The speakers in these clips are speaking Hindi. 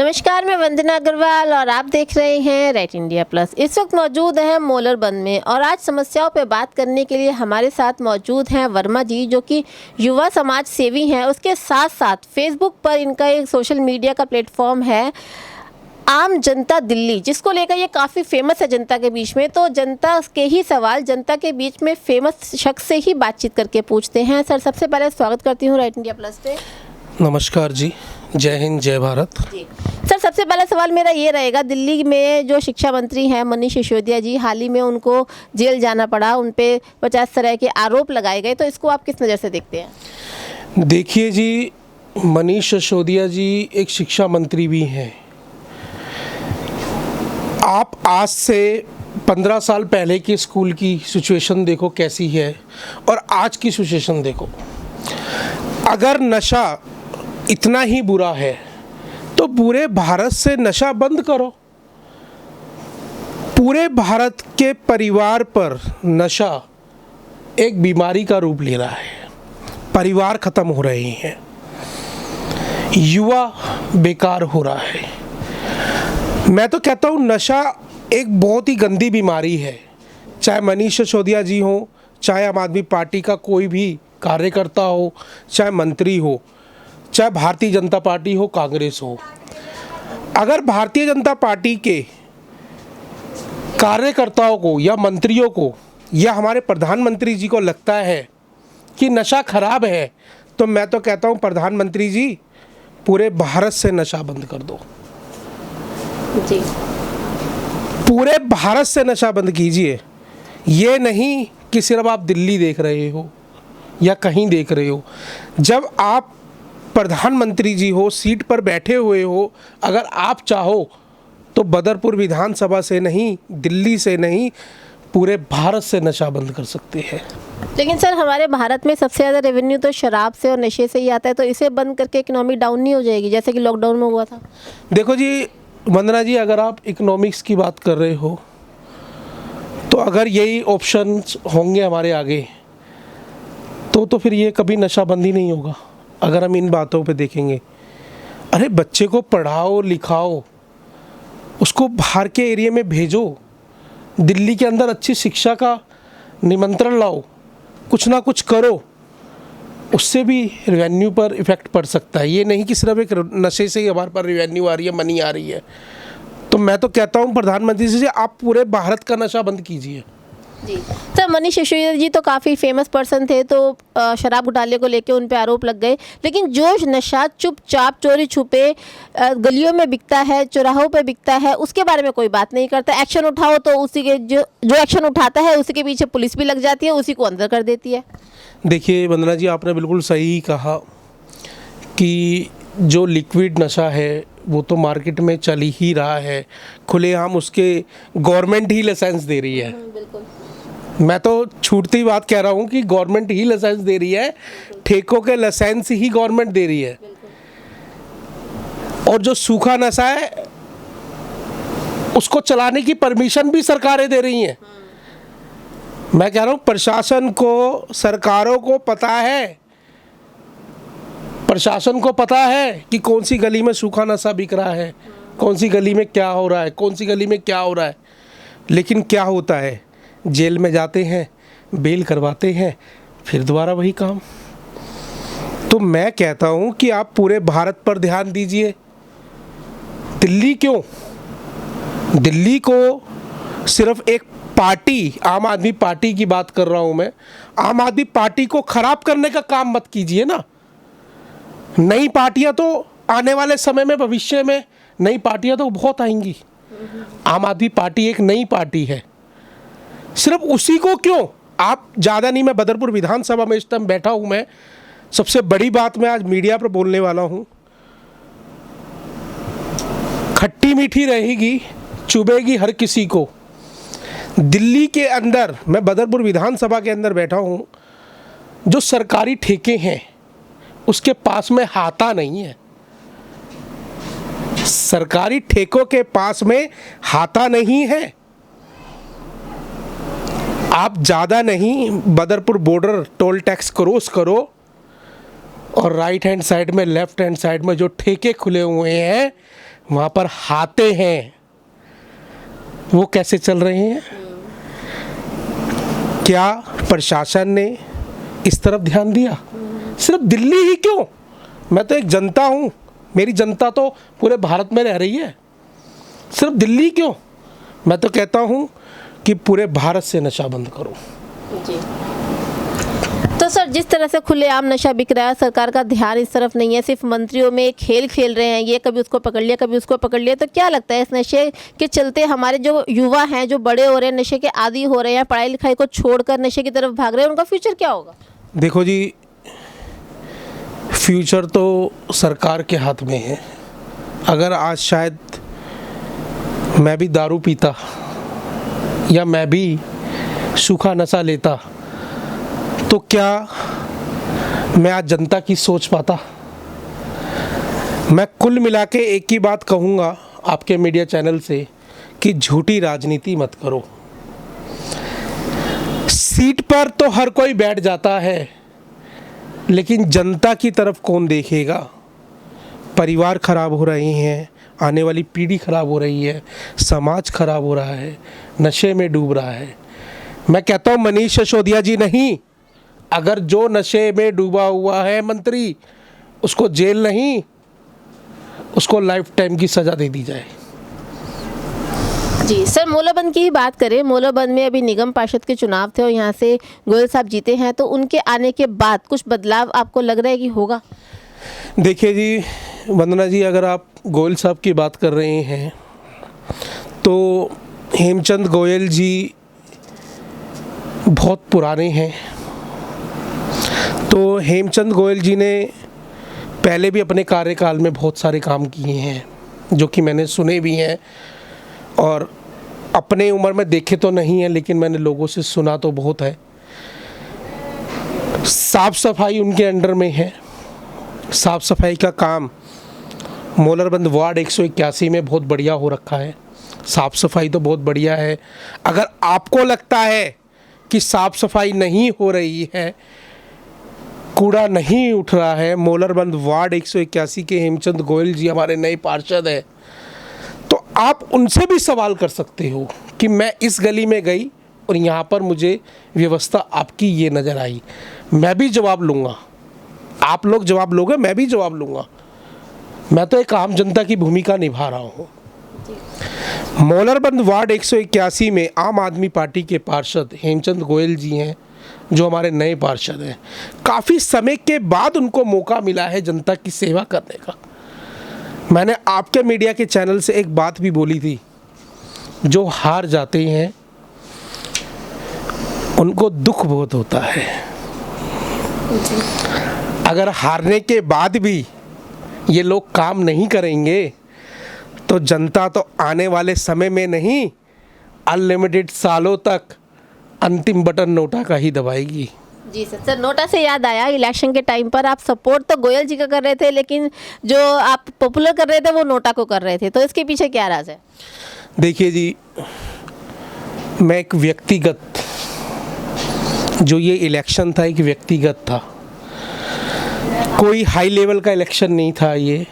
नमस्कार, मैं वंदना अग्रवाल और आप देख रहे हैं राइट इंडिया प्लस। इस वक्त मौजूद हैं मोलरबंद में और आज समस्याओं पे बात करने के लिए हमारे साथ मौजूद हैं वर्मा जी, जो कि युवा समाज सेवी हैं। उसके साथ साथ फेसबुक पर इनका एक सोशल मीडिया का प्लेटफॉर्म है आम जनता दिल्ली, जिसको लेकर ये काफ़ी फेमस है जनता के बीच में। तो जनता के ही सवाल जनता के बीच में फेमस शख्स से ही बातचीत करके पूछते हैं। सर, सबसे पहले स्वागत करती हूँ राइट इंडिया प्लस पे। नमस्कार जी, जय हिंद जय भारत जी सर, सबसे पहला सवाल मेरा ये रहेगा, दिल्ली में जो शिक्षा मंत्री हैं मनीष सिसोदिया जी, हाल ही में उनको जेल जाना पड़ा, उन पे 50 तरह के आरोप लगाए गए, तो इसको आप किस नज़र से देखते हैं? देखिए जी, मनीष सिसोदिया जी एक शिक्षा मंत्री भी हैं। आप आज से 15 साल पहले की स्कूल की सिचुएशन देखो कैसी है और आज की सिचुएशन देखो। अगर नशा इतना ही बुरा है तो पूरे भारत से नशा बंद करो। पूरे भारत के परिवार पर नशा एक बीमारी का रूप ले रहा है, परिवार खत्म हो रहे हैं, युवा बेकार हो रहा है। मैं तो कहता हूँ नशा एक बहुत ही गंदी बीमारी है। चाहे मनीष सिसोदिया जी हो, चाहे आम आदमी पार्टी का कोई भी कार्यकर्ता हो, चाहे मंत्री हो, चाहे भारतीय जनता पार्टी हो, कांग्रेस हो। अगर भारतीय जनता पार्टी के कार्यकर्ताओं को या मंत्रियों को या हमारे प्रधानमंत्री जी को लगता है कि नशा खराब है, तो मैं तो कहता हूँ प्रधानमंत्री जी पूरे भारत से नशा बंद कर दो। जी, पूरे भारत से नशा बंद कीजिए। ये नहीं कि सिर्फ आप दिल्ली देख रहे हो या कहीं देख रहे हो। जब आप प्रधानमंत्री जी हो, सीट पर बैठे हुए हो, अगर आप चाहो तो बदरपुर विधानसभा से नहीं, दिल्ली से नहीं, पूरे भारत से नशा बंद कर सकते हैं। लेकिन सर, हमारे भारत में सबसे ज़्यादा रेवेन्यू तो शराब से और नशे से ही आता है, तो इसे बंद करके इकोनॉमी डाउन नहीं हो जाएगी जैसे कि लॉकडाउन में हुआ था? देखो जी वंदना जी, अगर आप इकोनॉमिक्स की बात कर रहे हो तो अगर यही ऑप्शंस होंगे हमारे आगे तो फिर ये कभी नशा बंद ही नहीं होगा। अगर हम इन बातों पे देखेंगे, अरे बच्चे को पढ़ाओ लिखाओ, उसको बाहर के एरिया में भेजो, दिल्ली के अंदर अच्छी शिक्षा का निमंत्रण लाओ, कुछ ना कुछ करो, उससे भी रेवेन्यू पर इफ़ेक्ट पड़ सकता है। ये नहीं कि सिर्फ एक नशे से ही हमारे पर रेवेन्यू आ रही है, मनी आ रही है। तो मैं तो कहता हूँ प्रधानमंत्री जी से आप पूरे भारत का नशा बंद कीजिए। जी सर, मनीष सिसोदिया जी तो काफ़ी फेमस पर्सन थे, तो शराब घोटाले को लेकर उन पे आरोप लग गए। लेकिन जो नशा चुपचाप चोरी छुपे गलियों में बिकता है, चौराहों पे बिकता है, उसके बारे में कोई बात नहीं करता। एक्शन उठाओ तो उसी के जो एक्शन उठाता है उसी के पीछे पुलिस भी लग जाती है, उसी को अंदर कर देती है। देखिए वंदना जी, आपने बिल्कुल सही कहा कि जो लिक्विड नशा है वो तो मार्केट में चल ही रहा है, खुलेआम उसके गवर्नमेंट ही लाइसेंस दे रही है। बिल्कुल, मैं तो छूटती बात कह रहा हूँ कि गवर्नमेंट ही लाइसेंस दे रही है, ठेकों के लाइसेंस ही गवर्नमेंट दे रही है। और जो सूखा नशा है उसको चलाने की परमिशन भी सरकारें दे रही हैं। मैं कह रहा हूँ प्रशासन को, सरकारों को पता है, प्रशासन को पता है कि कौन सी गली में सूखा नशा बिक रहा है, कौन सी गली में क्या हो रहा है, कौन सी गली में क्या हो रहा है। लेकिन क्या होता है, जेल में जाते हैं, बेल करवाते हैं, फिर दोबारा वही काम। तो मैं कहता हूँ कि आप पूरे भारत पर ध्यान दीजिए। दिल्ली क्यों? दिल्ली को सिर्फ एक पार्टी, आम आदमी पार्टी की बात कर रहा हूँ मैं, आम आदमी पार्टी को खराब करने का काम मत कीजिए ना। नई पार्टियाँ तो आने वाले समय में, भविष्य में नई पार्टियाँ तो बहुत आएंगी। आम आदमी पार्टी एक नई पार्टी है, सिर्फ उसी को क्यों आप ज़्यादा नहीं। मैं बदरपुर विधानसभा में इस टाइम बैठा हूँ, मैं सबसे बड़ी बात मैं आज मीडिया पर बोलने वाला हूँ। खट्टी मीठी रहेगी, चुभेगी हर किसी को। दिल्ली के अंदर, मैं बदरपुर विधानसभा के अंदर बैठा हूँ, जो सरकारी ठेके हैं उसके पास में हाथा नहीं है। सरकारी ठेकों के पास में हाथा नहीं है। आप ज़्यादा नहीं, Badarpur border toll tax cross करो और राइट हैंड साइड में, लेफ्ट हैंड साइड में जो ठेके खुले हुए हैं वहाँ पर हाथे हैं, वो कैसे चल रहे हैं? क्या प्रशासन ने इस तरफ ध्यान दिया? सिर्फ दिल्ली ही क्यों, मैं तो एक जनता हूँ, मेरी जनता तो पूरे भारत में रह रही है। सिर्फ दिल्ली क्यों? मैं तो कहता हूँ कि पूरे भारत से नशा बंद करो। जी। तो सर, जिस तरह से खुलेआम नशा बिक रहा है, सरकार का ध्यान इस तरफ नहीं है, सिर्फ मंत्रियों में खेल खेल रहे हैं, ये कभी उसको पकड़ लिया कभी उसको पकड़ लिया, तो क्या लगता है इस नशे के चलते हमारे जो युवा हैं, जो बड़े हो रहे हैं, नशे के आदी हो रहे हैं, पढ़ाई लिखाई को छोड़कर नशे की तरफ भाग रहे हैं, उनका फ्यूचर क्या होगा? देखो जी, फ्यूचर तो सरकार के हाथ में है। अगर आज शायद मैं भी दारू पीता या मैं भी सूखा नशा लेता तो क्या मैं आज जनता की सोच पाता? मैं कुल मिला के एक ही बात कहूँगा आपके मीडिया चैनल से कि झूठी राजनीति मत करो। सीट पर तो हर कोई बैठ जाता है, लेकिन जनता की तरफ कौन देखेगा? परिवार खराब हो रहे हैं, आने वाली पीढ़ी खराब हो रही है, समाज खराब हो रहा है, नशे में डूब रहा है। मैं कहता हूँ मनीष सिसोदिया जी नहीं, अगर जो नशे में डूबा हुआ है मंत्री, उसको जेल नहीं, उसको लाइफ टाइम की सज़ा दे दी जाए। जी सर, मोलाबंद की ही बात करें, मोलाबंद में अभी निगम पार्षद के चुनाव थे और यहाँ से गोयल साहब जीते हैं, तो उनके आने के बाद कुछ बदलाव आपको लग रहा है कि होगा? देखिए जी वंदना जी, अगर आप गोयल साहब की बात कर रहे हैं तो हेमचंद गोयल जी बहुत पुराने हैं। तो हेमचंद गोयल जी ने पहले भी अपने कार्यकाल में बहुत सारे काम किए हैं, जो कि मैंने सुने भी हैं और अपने उम्र में देखे तो नहीं है, लेकिन मैंने लोगों से सुना तो बहुत है। साफ सफाई उनके अंडर में है। साफ सफाई का काम मोलरबंद वार्ड 181 में बहुत बढ़िया हो रखा है। साफ सफाई तो बहुत बढ़िया है। अगर आपको लगता है कि साफ सफाई नहीं हो रही है, कूड़ा नहीं उठ रहा है, मोलरबंद वार्ड 181 के हेमचंद गोयल जी हमारे नए पार्षद हैं, तो आप उनसे भी सवाल कर सकते हो कि मैं इस गली में गई और यहाँ पर मुझे व्यवस्था आपकी ये नज़र आई। मैं भी जवाब लूँगा, आप लोग जवाब लोगे, मैं भी जवाब लूँगा। मैं तो एक आम जनता की भूमिका निभा रहा हूँ। मोलरबंद वार्ड 181 में आम आदमी पार्टी के पार्षद हेमचंद गोयल जी हैं, जो हमारे नए पार्षद हैं। काफ़ी समय के बाद उनको मौका मिला है जनता की सेवा करने का। मैंने आपके मीडिया के चैनल से एक बात भी बोली थी, जो हार जाते हैं उनको दुख बहुत होता है। अगर हारने के बाद भी ये लोग काम नहीं करेंगे तो जनता तो आने वाले समय में नहीं, अनलिमिटेड सालों तक अंतिम बटन नोटा का ही दबाएगी। जी सर, नोटा से याद आया, इलेक्शन के टाइम पर आप सपोर्ट तो गोयल जी का कर रहे थे, लेकिन जो आप पॉपुलर कर रहे थे वो नोटा को कर रहे थे, तो इसके पीछे क्या राज है? देखिए जी, मैं एक व्यक्तिगत, जो ये इलेक्शन था एक व्यक्तिगत था, कोई हाई लेवल का इलेक्शन नहीं था ये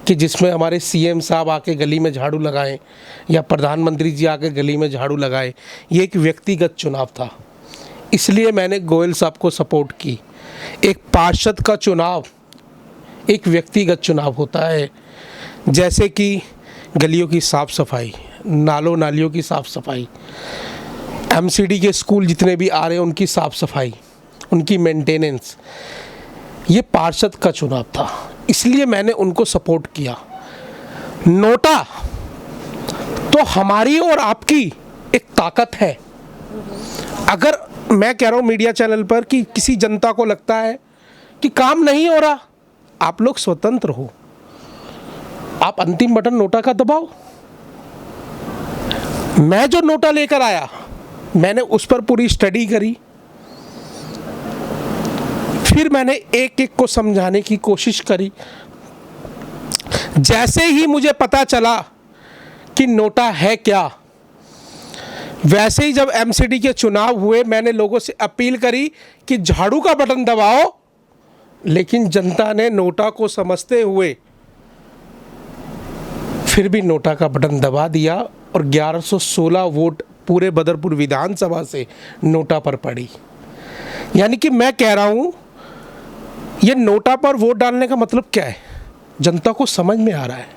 कि जिसमें हमारे सीएम साहब आके गली में झाड़ू लगाएं या प्रधानमंत्री जी आके गली में झाड़ू लगाएं। ये एक व्यक्तिगत चुनाव था, इसलिए मैंने गोयल साहब को सपोर्ट की। एक पार्षद का चुनाव एक व्यक्तिगत चुनाव होता है, जैसे कि गलियों की साफ़ सफाई, नालों नालियों की साफ़ सफाई, एमसीडी के स्कूल जितने भी आ रहे हैं उनकी साफ़ सफाई, उनकी मेंटेनेंस, ये पार्षद का चुनाव था, इसलिए मैंने उनको सपोर्ट किया। नोटा तो हमारी और आपकी एक ताकत है। अगर मैं कह रहा हूँ मीडिया चैनल पर कि किसी जनता को लगता है कि काम नहीं हो रहा, आप लोग स्वतंत्र हो, आप अंतिम बटन नोटा का दबाओ। मैं जो नोटा लेकर आया मैंने उस पर पूरी स्टडी करी, फिर मैंने एक एक को समझाने की कोशिश करी। जैसे ही मुझे पता चला कि नोटा है क्या, वैसे ही जब एमसीडी के चुनाव हुए मैंने लोगों से अपील करी कि झाड़ू का बटन दबाओ, लेकिन जनता ने नोटा को समझते हुए फिर भी नोटा का बटन दबा दिया और 1116 वोट पूरे बदरपुर विधानसभा से नोटा पर पड़ी। यानी कि मैं कह रहा हूँ ये नोटा पर वोट डालने का मतलब क्या है, जनता को समझ में आ रहा है।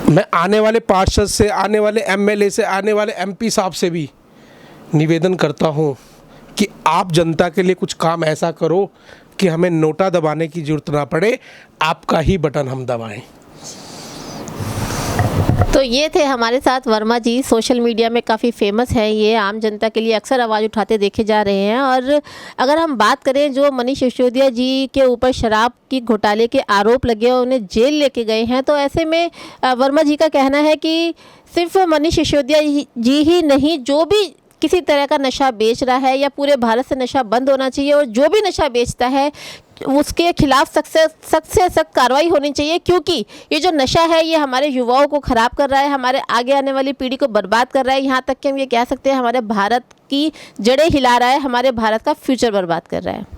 मैं आने वाले पार्षद से, आने वाले एमएलए से, आने वाले एमपी साहब से भी निवेदन करता हूँ कि आप जनता के लिए कुछ काम ऐसा करो कि हमें नोटा दबाने की ज़रूरत ना पड़े, आपका ही बटन हम दबाएं। तो ये थे हमारे साथ वर्मा जी, सोशल मीडिया में काफ़ी फेमस है, ये आम जनता के लिए अक्सर आवाज़ उठाते देखे जा रहे हैं। और अगर हम बात करें जो मनीष सिसोदिया जी के ऊपर शराब की घोटाले के आरोप लगे और उन्हें जेल लेके गए हैं, तो ऐसे में वर्मा जी का कहना है कि सिर्फ मनीष सिसोदिया जी ही नहीं, जो भी किसी तरह का नशा बेच रहा है या पूरे भारत से नशा बंद होना चाहिए, और जो भी नशा बेचता है उसके खिलाफ सख्त से सख्त कार्रवाई होनी चाहिए, क्योंकि ये जो नशा है ये हमारे युवाओं को ख़राब कर रहा है, हमारे आगे आने वाली पीढ़ी को बर्बाद कर रहा है। यहाँ तक कि हम ये कह सकते हैं हमारे भारत की जड़ें हिला रहा है, हमारे भारत का फ्यूचर बर्बाद कर रहा है।